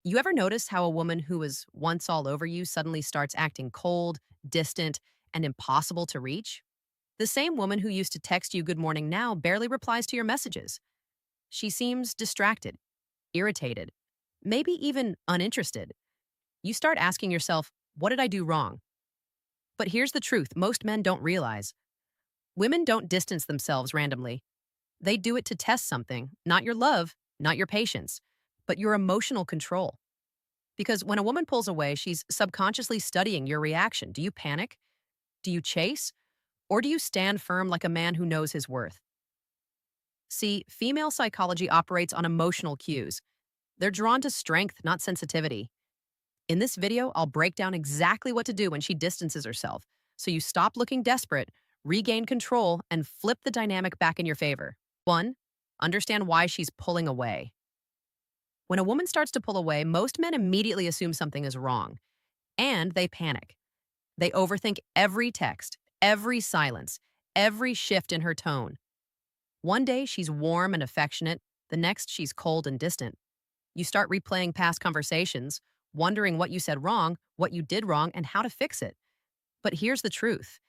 You ever notice how a woman who was once all over you suddenly starts acting cold, distant, and impossible to reach? The same woman who used to text you good morning now barely replies to your messages. She seems distracted, irritated, maybe even uninterested. You start asking yourself, what did I do wrong? But here's the truth most men don't realize. Women don't distance themselves randomly. They do it to test something, not your love, not your patience, but your emotional control. Because when a woman pulls away, she's subconsciously studying your reaction. Do you panic? Do you chase? Or do you stand firm like a man who knows his worth? See, female psychology operates on emotional cues. They're drawn to strength, not sensitivity. In this video, I'll break down exactly what to do when she distances herself, so you stop looking desperate, regain control, and flip the dynamic back in your favor. 1. Understand why she's pulling away. When a woman starts to pull away, most men immediately assume something is wrong, and they panic. They overthink every text, every silence, every shift in her tone. One day she's warm and affectionate, the next she's cold and distant. You start replaying past conversations, wondering what you said wrong, what you did wrong, and how to fix it. But here's the truth.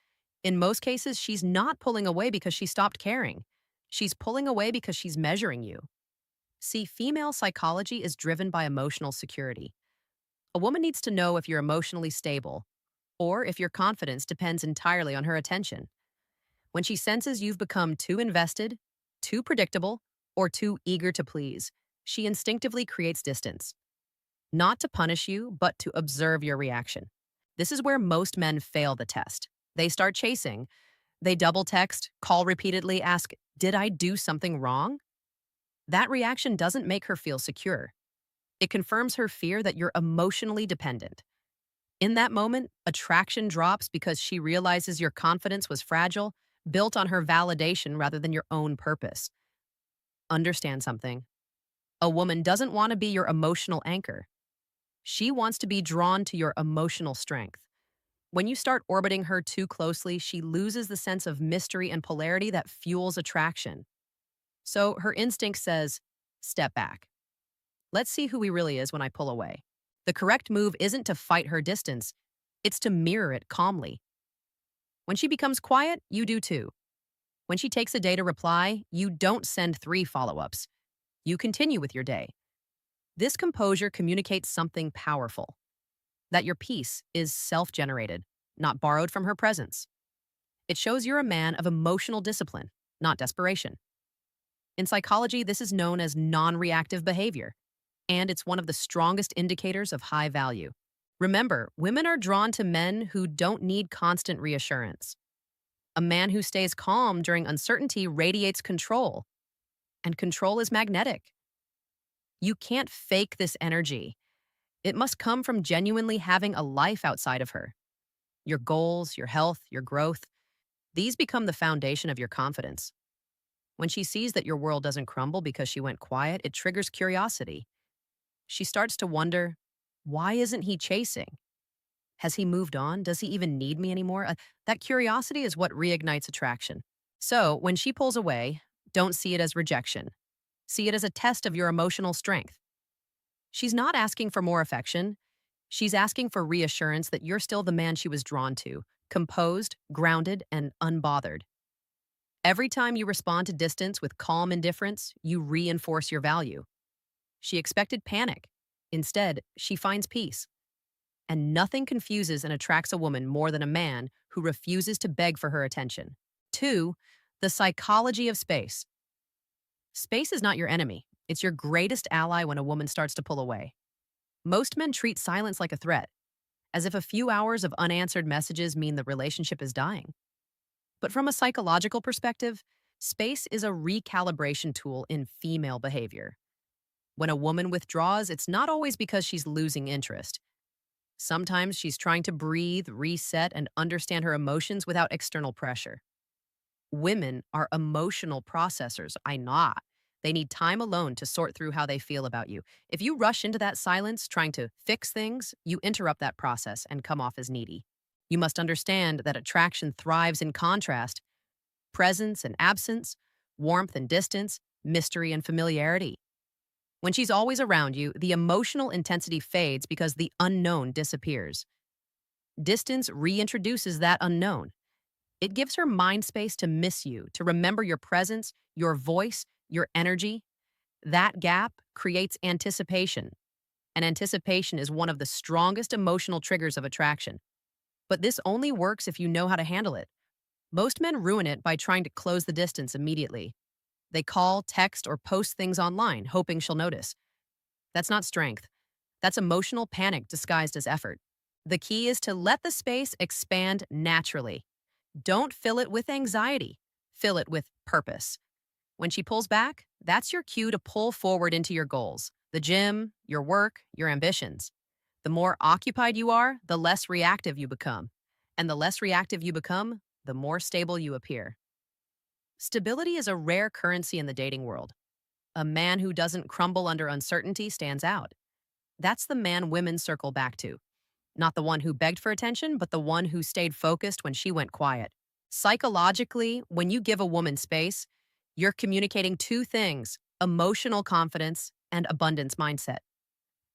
In most cases, she's not pulling away because she stopped caring. She's pulling away because she's measuring you. See, female psychology is driven by emotional security. A woman needs to know if you're emotionally stable, or if your confidence depends entirely on her attention. When she senses you've become too invested, too predictable, or too eager to please, she instinctively creates distance. Not to punish you, but to observe your reaction. This is where most men fail the test. They start chasing. They double text, call repeatedly, ask, did I do something wrong? That reaction doesn't make her feel secure. It confirms her fear that you're emotionally dependent. In that moment, attraction drops because she realizes your confidence was fragile, built on her validation rather than your own purpose. Understand something. A woman doesn't want to be your emotional anchor. She wants to be drawn to your emotional strength. When you start orbiting her too closely, she loses the sense of mystery and polarity that fuels attraction. So her instinct says, step back. Let's see who he really is when I pull away. The correct move isn't to fight her distance, it's to mirror it calmly. When she becomes quiet, you do too. When she takes a day to reply, you don't send 3 follow-ups. You continue with your day. This composure communicates something powerful, that your peace is self-generated, not borrowed from her presence. It shows you're a man of emotional discipline, not desperation. In psychology, this is known as non-reactive behavior, and it's one of the strongest indicators of high value. Remember, women are drawn to men who don't need constant reassurance. A man who stays calm during uncertainty radiates control, and control is magnetic. You can't fake this energy. It must come from genuinely having a life outside of her. Your goals, your health, your growth, these become the foundation of your confidence. When she sees that your world doesn't crumble because she went quiet, it triggers curiosity. She starts to wonder, why isn't he chasing? Has he moved on? Does he even need me anymore? That curiosity is what reignites attraction. So, when she pulls away, don't see it as rejection. See it as a test of your emotional strength. She's not asking for more affection. She's asking for reassurance that you're still the man she was drawn to, composed, grounded, and unbothered. Every time you respond to distance with calm indifference, you reinforce your value. She expected panic. Instead, she finds peace. And nothing confuses and attracts a woman more than a man who refuses to beg for her attention. 2. The psychology of space. Space is not your enemy. It's your greatest ally when a woman starts to pull away. Most men treat silence like a threat, as if a few hours of unanswered messages mean the relationship is dying. But from a psychological perspective, space is a recalibration tool in female behavior. When a woman withdraws, it's not always because she's losing interest. Sometimes she's trying to breathe, reset, and understand her emotions without external pressure. Women are emotional processors, I know. They need time alone to sort through how they feel about you. If you rush into that silence trying to fix things, you interrupt that process and come off as needy. You must understand that attraction thrives in contrast, presence and absence, warmth and distance, mystery and familiarity. When she's always around you, the emotional intensity fades because the unknown disappears. Distance reintroduces that unknown. It gives her mind space to miss you, to remember your presence, your voice, your energy. That gap creates anticipation, and anticipation is one of the strongest emotional triggers of attraction. But this only works if you know how to handle it. Most men ruin it by trying to close the distance immediately. They call, text, or post things online, hoping she'll notice. That's not strength. That's emotional panic disguised as effort. The key is to let the space expand naturally. Don't fill it with anxiety. Fill it with purpose. When she pulls back, that's your cue to pull forward into your goals, the gym, your work, your ambitions. The more occupied you are, the less reactive you become. And the less reactive you become, the more stable you appear. Stability is a rare currency in the dating world. A man who doesn't crumble under uncertainty stands out. That's the man women circle back to. Not the one who begged for attention, but the one who stayed focused when she went quiet. Psychologically, when you give a woman space, you're communicating two things: emotional confidence and abundance mindset.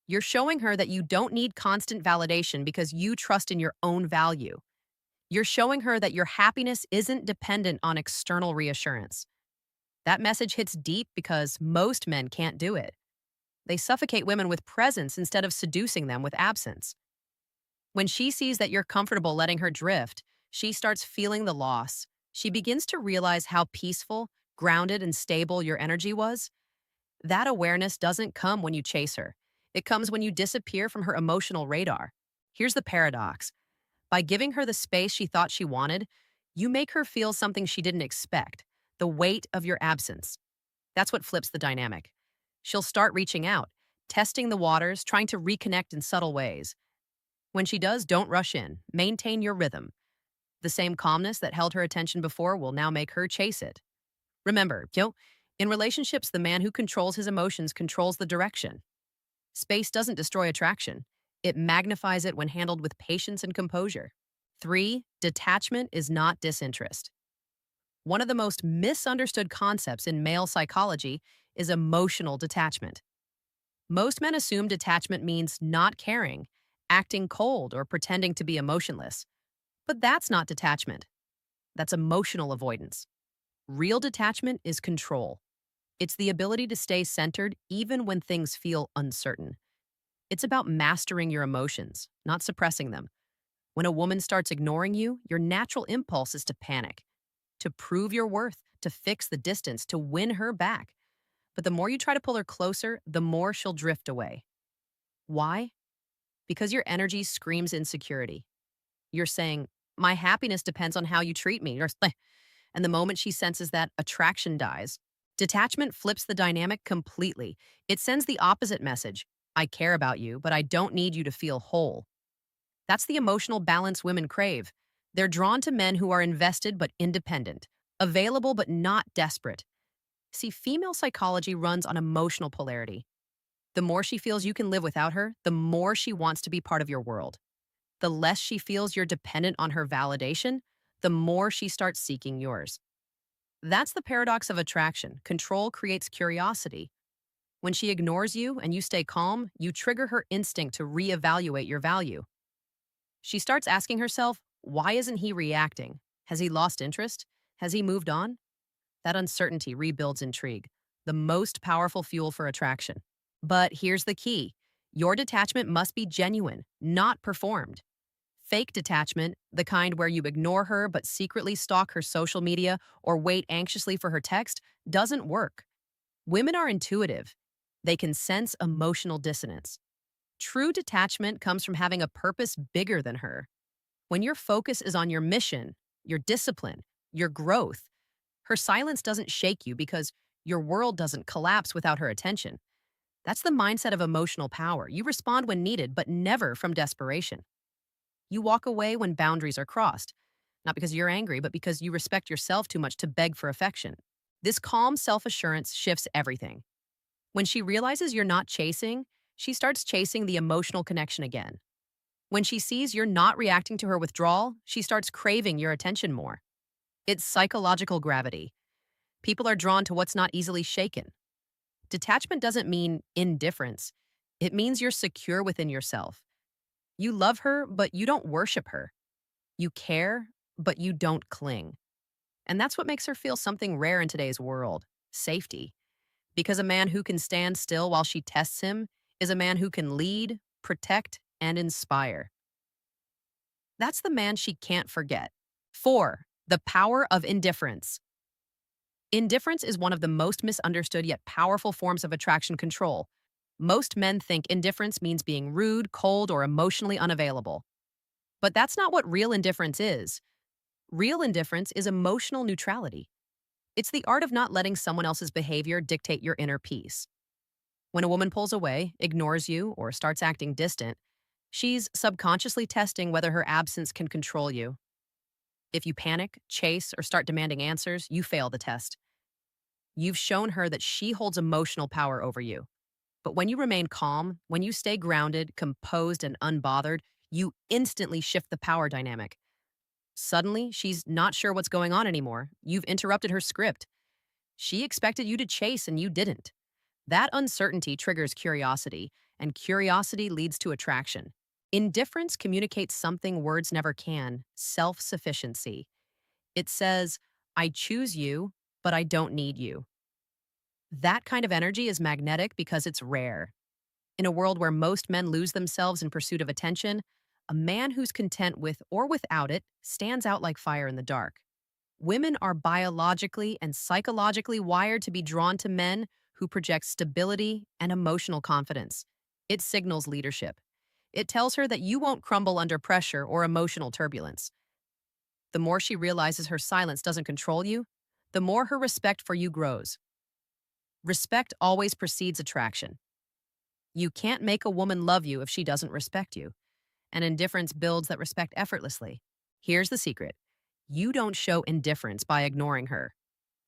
You're showing her that you don't need constant validation because you trust in your own value. You're showing her that your happiness isn't dependent on external reassurance. That message hits deep because most men can't do it. They suffocate women with presence instead of seducing them with absence. When she sees that you're comfortable letting her drift, she starts feeling the loss. She begins to realize how peaceful, grounded, and stable your energy was. That awareness doesn't come when you chase her. It comes when you disappear from her emotional radar. Here's the paradox. By giving her the space she thought she wanted, you make her feel something she didn't expect: the weight of your absence. That's what flips the dynamic. She'll start reaching out, testing the waters, trying to reconnect in subtle ways. When she does, don't rush in. Maintain your rhythm. The same calmness that held her attention before will now make her chase it. Remember, in relationships, the man who controls his emotions controls the direction. Space doesn't destroy attraction. It magnifies it when handled with patience and composure. 3, detachment is not disinterest. One of the most misunderstood concepts in male psychology is emotional detachment. Most men assume detachment means not caring, acting cold, or pretending to be emotionless. But that's not detachment. That's emotional avoidance. Real detachment is control. It's the ability to stay centered even when things feel uncertain. It's about mastering your emotions, not suppressing them. When a woman starts ignoring you, your natural impulse is to panic, to prove your worth, to fix the distance, to win her back. But the more you try to pull her closer, the more she'll drift away. Why? Because your energy screams insecurity. You're saying, my happiness depends on how you treat me. And the moment she senses that, attraction dies. Detachment flips the dynamic completely. It sends the opposite message: I care about you, but I don't need you to feel whole. That's the emotional balance women crave. They're drawn to men who are invested but independent, available but not desperate. See, female psychology runs on emotional polarity. The more she feels you can live without her, the more she wants to be part of your world. The less she feels you're dependent on her validation, the more she starts seeking yours. That's the paradox of attraction. Control creates curiosity. When she ignores you and you stay calm, you trigger her instinct to reevaluate your value. She starts asking herself, why isn't he reacting? Has he lost interest? Has he moved on? That uncertainty rebuilds intrigue, the most powerful fuel for attraction. But here's the key. Your detachment must be genuine, not performed. Fake detachment, the kind where you ignore her but secretly stalk her social media or wait anxiously for her text, doesn't work. Women are intuitive. They can sense emotional dissonance. True detachment comes from having a purpose bigger than her. When your focus is on your mission, your discipline, your growth, her silence doesn't shake you because your world doesn't collapse without her attention. That's the mindset of emotional power. You respond when needed, but never from desperation. You walk away when boundaries are crossed, not because you're angry, but because you respect yourself too much to beg for affection. This calm self-assurance shifts everything. When she realizes you're not chasing, she starts chasing the emotional connection again. When she sees you're not reacting to her withdrawal, she starts craving your attention more. It's psychological gravity. People are drawn to what's not easily shaken. Detachment doesn't mean indifference. It means you're secure within yourself. You love her, but you don't worship her. You care, but you don't cling. And that's what makes her feel something rare in today's world: safety. Because a man who can stand still while she tests him is a man who can lead, protect, and inspire. That's the man she can't forget. 4. The power of indifference. Indifference is one of the most misunderstood yet powerful forms of attraction control. Most men think indifference means being rude, cold, or emotionally unavailable. But that's not what real indifference is. Real indifference is emotional neutrality. It's the art of not letting someone else's behavior dictate your inner peace. When a woman pulls away, ignores you, or starts acting distant, she's subconsciously testing whether her absence can control you. If you panic, chase, or start demanding answers, you fail the test. You've shown her that she holds emotional power over you. But when you remain calm, when you stay grounded, composed, and unbothered, you instantly shift the power dynamic. Suddenly, she's not sure what's going on anymore. You've interrupted her script. She expected you to chase and you didn't. That uncertainty triggers curiosity, and curiosity leads to attraction. Indifference communicates something words never can: self sufficiency. It says, I choose you, but I don't need you. That kind of energy is magnetic because it's rare. In a world where most men lose themselves in pursuit of attention, a man who's content with or without it stands out like fire in the dark. Women are biologically and psychologically wired to be drawn to men who project stability and emotional confidence. It signals leadership. It tells her that you won't crumble under pressure or emotional turbulence. The more she realizes her silence doesn't control you, the more her respect for you grows. Respect always precedes attraction. You can't make a woman love you if she doesn't respect you, and indifference builds that respect effortlessly. Here's the secret: you don't show indifference by ignoring her.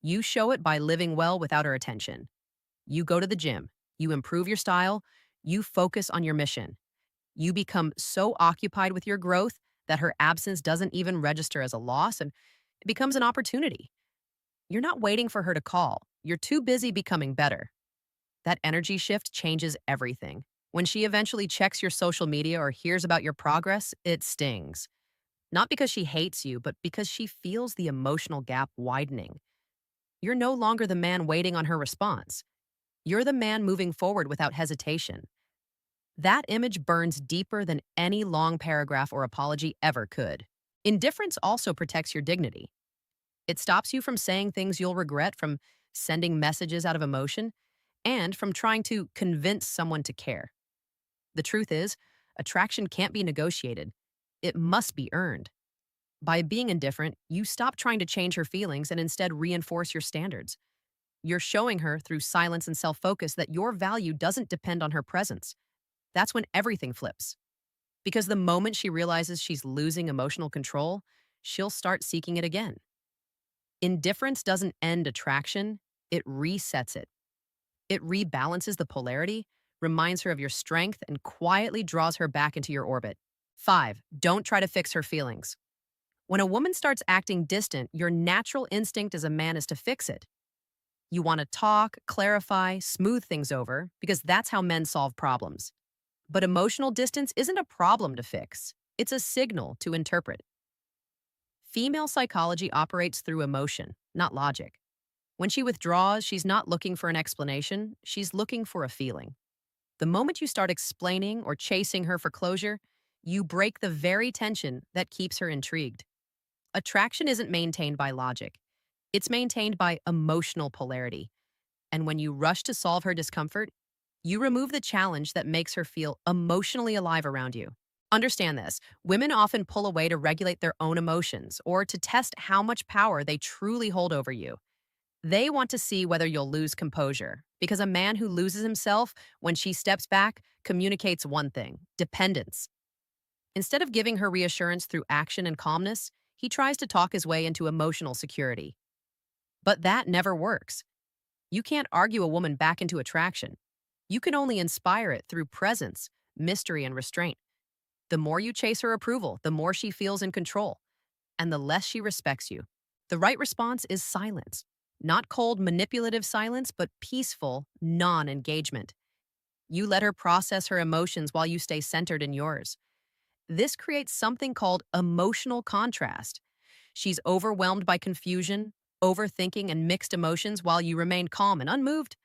You show it by living well without her attention. You go to the gym, you improve your style, you focus on your mission. You become so occupied with your growth that her absence doesn't even register as a loss, and it becomes an opportunity. You're not waiting for her to call. You're too busy becoming better. That energy shift changes everything. When she eventually checks your social media or hears about your progress, it stings. Not because she hates you, but because she feels the emotional gap widening. You're no longer the man waiting on her response. You're the man moving forward without hesitation. That image burns deeper than any long paragraph or apology ever could. Indifference also protects your dignity. It stops you from saying things you'll regret, from sending messages out of emotion, and from trying to convince someone to care. The truth is, attraction can't be negotiated. It must be earned. By being indifferent, you stop trying to change her feelings and instead reinforce your standards. You're showing her through silence and self-focus that your value doesn't depend on her presence. That's when everything flips. Because the moment she realizes she's losing emotional control, she'll start seeking it again. Indifference doesn't end attraction, it resets it. It rebalances the polarity, reminds her of your strength, and quietly draws her back into your orbit. 5. Don't try to fix her feelings. When a woman starts acting distant, your natural instinct as a man is to fix it. You want to talk, clarify, smooth things over, because that's how men solve problems. But emotional distance isn't a problem to fix. It's a signal to interpret. Female psychology operates through emotion, not logic. When she withdraws, she's not looking for an explanation, she's looking for a feeling. The moment you start explaining or chasing her for closure, you break the very tension that keeps her intrigued. Attraction isn't maintained by logic. It's maintained by emotional polarity. And when you rush to solve her discomfort, you remove the challenge that makes her feel emotionally alive around you. Understand this: women often pull away to regulate their own emotions or to test how much power they truly hold over you. They want to see whether you'll lose composure, because a man who loses himself when she steps back communicates one thing: dependence. Instead of giving her reassurance through action and calmness, he tries to talk his way into emotional security. But that never works. You can't argue a woman back into attraction. You can only inspire it through presence, mystery, and restraint. The more you chase her approval, the more she feels in control, and the less she respects you. The right response is silence. Not cold, manipulative silence, but peaceful, non engagement. You let her process her emotions while you stay centered in yours. This creates something called emotional contrast. She's overwhelmed by confusion, overthinking, and mixed emotions while you remain calm and unmoved.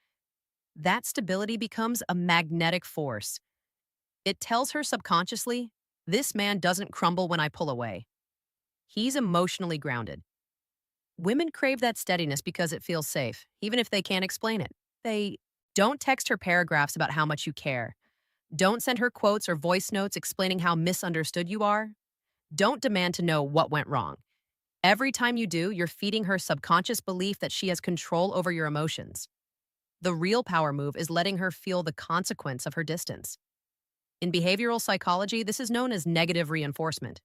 That stability becomes a magnetic force. It tells her subconsciously, this man doesn't crumble when I pull away. He's emotionally grounded. Women crave that steadiness because it feels safe, even if they can't explain it. They don't text her paragraphs about how much you care. Don't send her quotes or voice notes explaining how misunderstood you are. Don't demand to know what went wrong. Every time you do, you're feeding her subconscious belief that she has control over your emotions. The real power move is letting her feel the consequence of her distance. In behavioral psychology, this is known as negative reinforcement.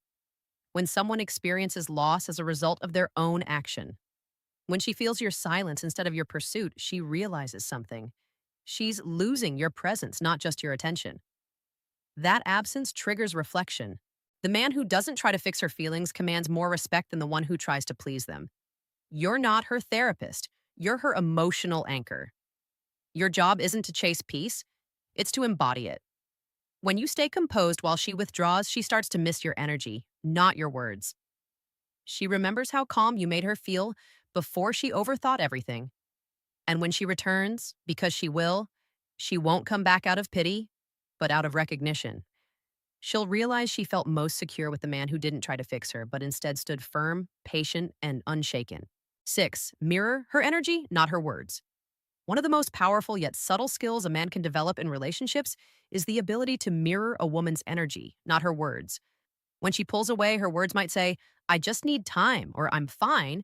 When someone experiences loss as a result of their own action. When she feels your silence instead of your pursuit, she realizes something. She's losing your presence, not just your attention. That absence triggers reflection. The man who doesn't try to fix her feelings commands more respect than the one who tries to please them. You're not her therapist. You're her emotional anchor. Your job isn't to chase peace, it's to embody it. When you stay composed while she withdraws, she starts to miss your energy, not your words. She remembers how calm you made her feel before she overthought everything. And when she returns, because she won't come back out of pity, but out of recognition. She'll realize she felt most secure with the man who didn't try to fix her, but instead stood firm, patient, and unshaken. 6. Mirror her energy, not her words. One of the most powerful yet subtle skills a man can develop in relationships is the ability to mirror a woman's energy, not her words. When she pulls away, her words might say, I just need time, or I'm fine,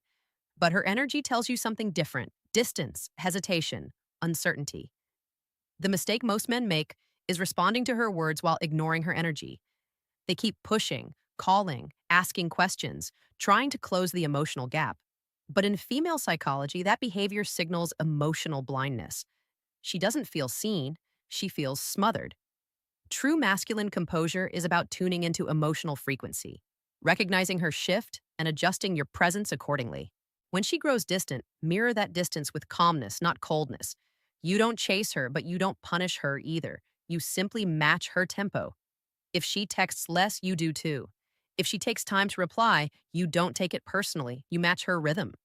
but her energy tells you something different: distance, hesitation, uncertainty. The mistake most men make is responding to her words while ignoring her energy. They keep pushing, calling, asking questions, trying to close the emotional gap. But in female psychology, that behavior signals emotional blindness. She doesn't feel seen, she feels smothered. True masculine composure is about tuning into emotional frequency, recognizing her shift and adjusting your presence accordingly. When she grows distant, mirror that distance with calmness, not coldness. You don't chase her, but you don't punish her either. You simply match her tempo. If she texts less, you do too. If she takes time to reply, you don't take it personally. You match her rhythm.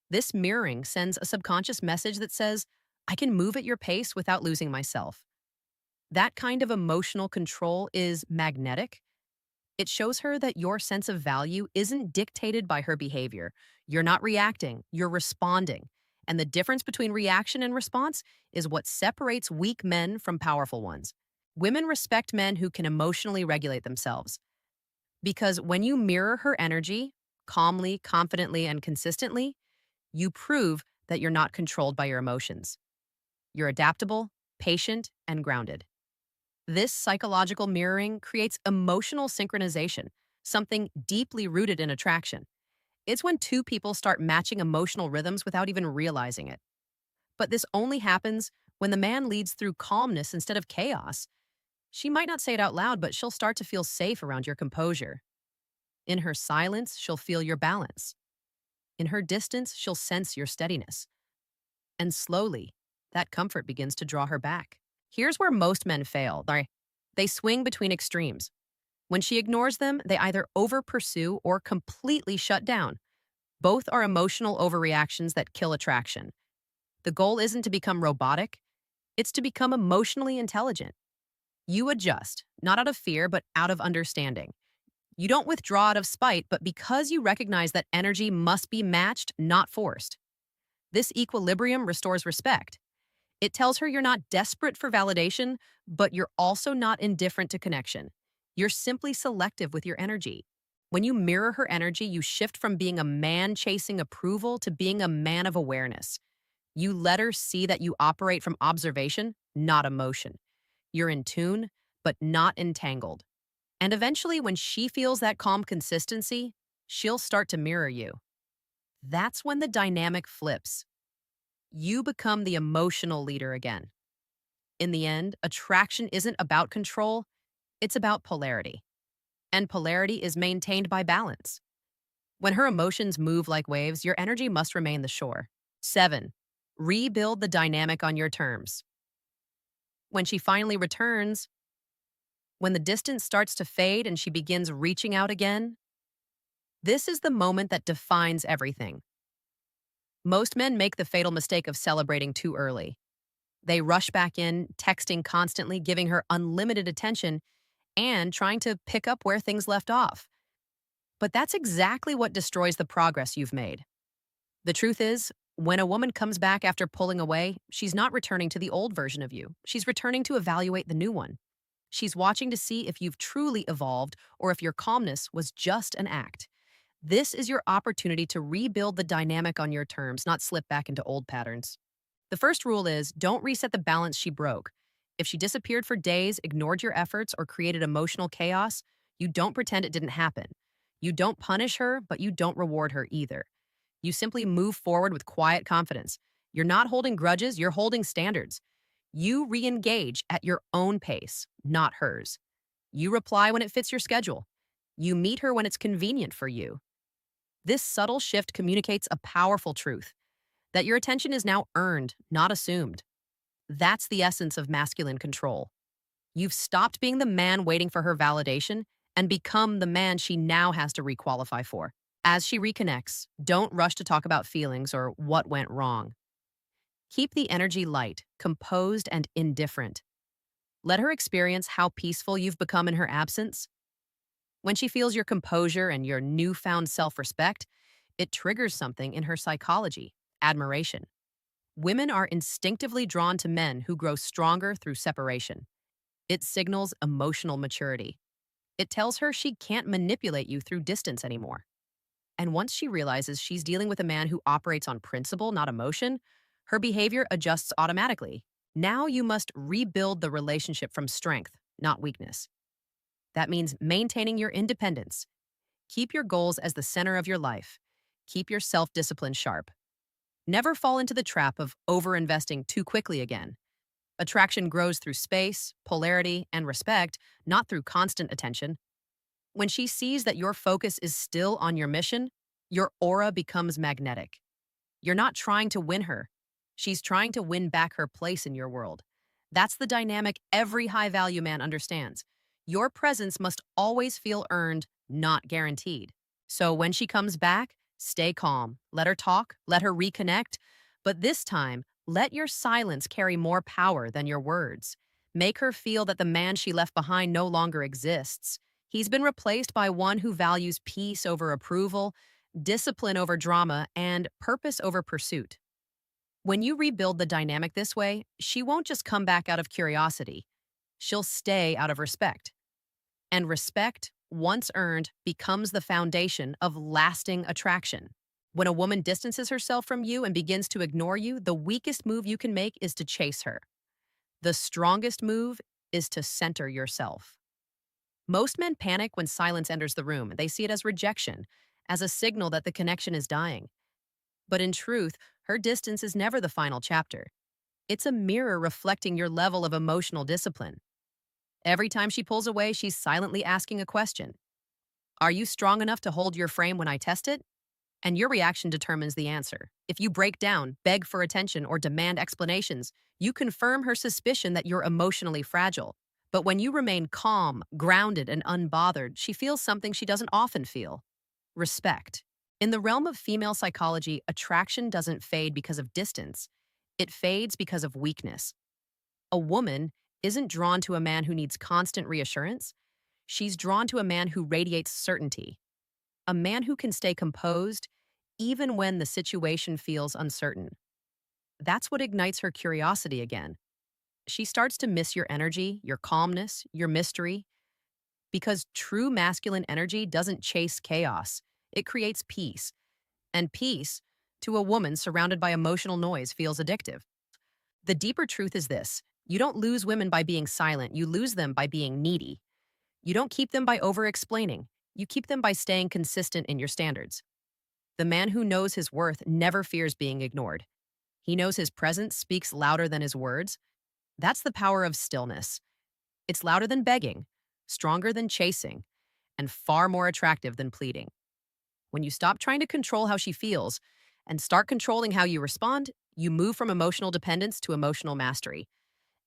This mirroring sends a subconscious message that says, I can move at your pace without losing myself. That kind of emotional control is magnetic. It shows her that your sense of value isn't dictated by her behavior. You're not reacting, you're responding. And the difference between reaction and response is what separates weak men from powerful ones. Women respect men who can emotionally regulate themselves. Because when you mirror her energy, calmly, confidently, and consistently, you prove that you're not controlled by your emotions. You're adaptable, patient, and grounded. This psychological mirroring creates emotional synchronization, something deeply rooted in attraction. It's when two people start matching emotional rhythms without even realizing it. But this only happens when the man leads through calmness instead of chaos. She might not say it out loud, but she'll start to feel safe around your composure. In her silence, she'll feel your balance. In her distance, she'll sense your steadiness. And slowly, that comfort begins to draw her back. Here's where most men fail. They swing between extremes. When she ignores them, they either over-pursue or completely shut down. Both are emotional overreactions that kill attraction. The goal isn't to become robotic, it's to become emotionally intelligent. You adjust, not out of fear, but out of understanding. You don't withdraw out of spite, but because you recognize that energy must be matched, not forced. This equilibrium restores respect. It tells her you're not desperate for validation, but you're also not indifferent to connection. You're simply selective with your energy. When you mirror her energy, you shift from being a man chasing approval to being a man of awareness. You let her see that you operate from observation, not emotion. You're in tune, but not entangled. And eventually, when she feels that calm consistency, she'll start to mirror you. That's when the dynamic flips. You become the emotional leader again. In the end, attraction isn't about control, it's about polarity. And polarity is maintained by balance. When her emotions move like waves, your energy must remain the shore. 7. Rebuild the dynamic on your terms. When she finally returns, when the distance starts to fade and she begins reaching out again, this is the moment that defines everything. Most men make the fatal mistake of celebrating too early. They rush back in, texting constantly, giving her unlimited attention, and trying to pick up where things left off. But that's exactly what destroys the progress you've made. The truth is, when a woman comes back after pulling away, she's not returning to the old version of you. She's returning to evaluate the new one. She's watching to see if you've truly evolved or if your calmness was just an act. This is your opportunity to rebuild the dynamic on your terms, not slip back into old patterns. The first rule is don't reset the balance she broke. If she disappeared for days, ignored your efforts, or created emotional chaos, you don't pretend it didn't happen. You don't punish her, but you don't reward her either. You simply move forward with quiet confidence. You're not holding grudges, you're holding standards. You re engage at your own pace, not hers. You reply when it fits your schedule. You meet her when it's convenient for you. This subtle shift communicates a powerful truth that your attention is now earned, not assumed. That's the essence of masculine control. You've stopped being the man waiting for her validation and become the man she now has to requalify for. As she reconnects, don't rush to talk about feelings or what went wrong. Keep the energy light, composed, and indifferent. Let her experience how peaceful you've become in her absence. When she feels your composure and your newfound self respect, it triggers something in her psychology: admiration. Women are instinctively drawn to men who grow stronger through separation. It signals emotional maturity. It tells her she can't manipulate you through distance anymore. And once she realizes she's dealing with a man who operates on principle, not emotion, her behavior adjusts automatically. Now you must rebuild the relationship from strength, not weakness. That means maintaining your independence. Keep your goals as the center of your life. Keep your self discipline sharp. Never fall into the trap of overinvesting too quickly again. Attraction grows through space, polarity, and respect, not through constant attention. When she sees that your focus is still on your mission, your aura becomes magnetic. You're not trying to win her. She's trying to win back her place in your world. That's the dynamic every high value man understands. Your presence must always feel earned, not guaranteed. So when she comes back, stay calm. Let her talk, let her reconnect. But this time, let your silence carry more power than your words. Make her feel that the man she left behind no longer exists. He's been replaced by one who values peace over approval, discipline over drama, and purpose over pursuit. When you rebuild the dynamic this way, she won't just come back out of curiosity. She'll stay out of respect. And respect, once earned, becomes the foundation of lasting attraction. When a woman distances herself from you and begins to ignore you, the weakest move you can make is to chase her. The strongest move is to center yourself. Most men panic when silence enters the room. They see it as rejection, as a signal that the connection is dying. But in truth, her distance is never the final chapter. It's a mirror reflecting your level of emotional discipline. Every time she pulls away, she's silently asking a question. Are you strong enough to hold your frame when I test it? And your reaction determines the answer. If you break down, beg for attention, or demand explanations, you confirm her suspicion that you're emotionally fragile. But when you remain calm, grounded, and unbothered, she feels something she doesn't often feel: respect. In the realm of female psychology, attraction doesn't fade because of distance. It fades because of weakness. A woman isn't drawn to a man who needs constant reassurance. She's drawn to a man who radiates certainty, a man who can stay composed even when the situation feels uncertain. That's what ignites her curiosity again. She starts to miss your energy, your calmness, your mystery, because true masculine energy doesn't chase chaos. It creates peace. And peace, to a woman surrounded by emotional noise, feels addictive. The deeper truth is this: you don't lose women by being silent, you lose them by being needy. You don't keep them by over explaining, you keep them by staying consistent in your standards. The man who knows his worth never fears being ignored. He knows his presence speaks louder than his words. That's the power of stillness. It's louder than begging, stronger than chasing, and far more attractive than pleading. When you stop trying to control how she feels and start controlling how you respond, you move from emotional dependence to emotional mastery.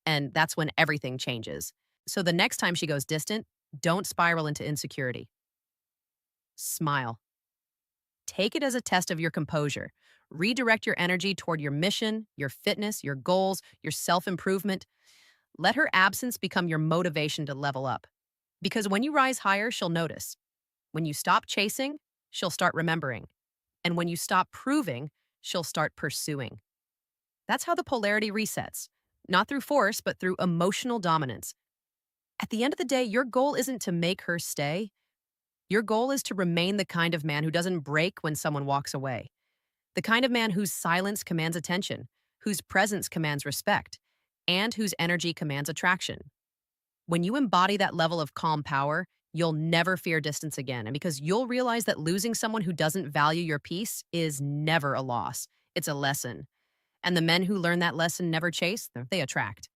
And that's when everything changes. So the next time she goes distant, don't spiral into insecurity. Smile. Take it as a test of your composure. Redirect your energy toward your mission, your fitness, your goals, your self improvement. Let her absence become your motivation to level up. Because when you rise higher, she'll notice. When you stop chasing, she'll start remembering. And when you stop proving, she'll start pursuing. That's how the polarity resets. Not through force, but through emotional dominance. At the end of the day, your goal isn't to make her stay. Your goal is to remain the kind of man who doesn't break when someone walks away. The kind of man whose silence commands attention, whose presence commands respect, and whose energy commands attraction. When you embody that level of calm power, you'll never fear distance again. And because you'll realize that losing someone who doesn't value your peace is never a loss, it's a lesson. And the men who learn that lesson never chase, they attract.